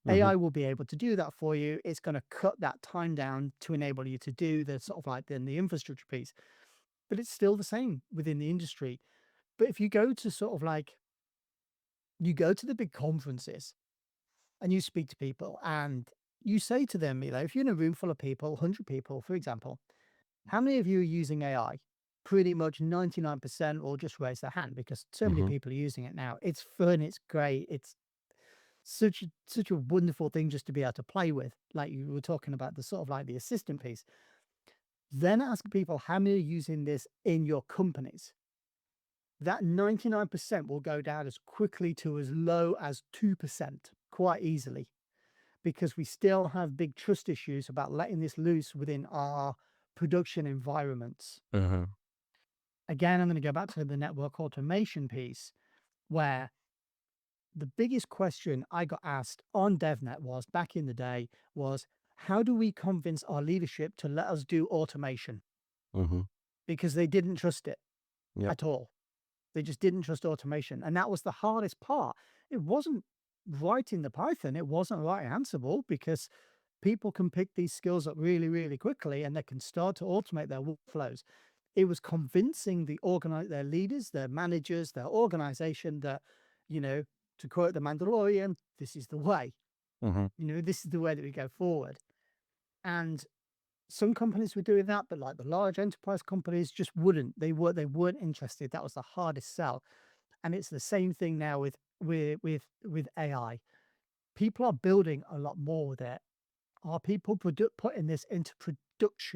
Mhm. AI will be able to do that for you. It's going to cut that time down to enable you to do the sort of like then the infrastructure piece. But it's still the same within the industry. But if you go to sort of like you go to the big conferences and you speak to people and you say to them, if you're in a room full of people, 100 people, for example, how many of you are using AI? Pretty much 99% will just raise their hand because so many Mhm. people are using it now. It's fun, it's great, it's such a wonderful thing just to be able to play with. Like you were talking about the sort of like the assistant piece. Then ask people how many are using this in your companies. That 99% will go down as quickly to as low as 2% quite easily because we still have big trust issues about letting this loose within our production environments. Uh-huh. Again, I'm going to go back to the network automation piece where the biggest question I got asked on DevNet was back in the day was how do we convince our leadership to let us do automation? Mhm. Because they didn't trust it Yep. at all. They just didn't trust automation. And that was the hardest part. It wasn't writing the Python, it wasn't writing Ansible because people can pick these skills up really, really quickly and they can start to automate their workflows. It was convincing their leaders, their managers, their organization that, you know, to quote the Mandalorian, this is the way. Mhm. This is the way that we go forward. And some companies were doing that, but like the large enterprise companies just wouldn't. They weren't interested. That was the hardest sell. And it's the same thing now with AI. People are building a lot more with it. Are people putting this into production?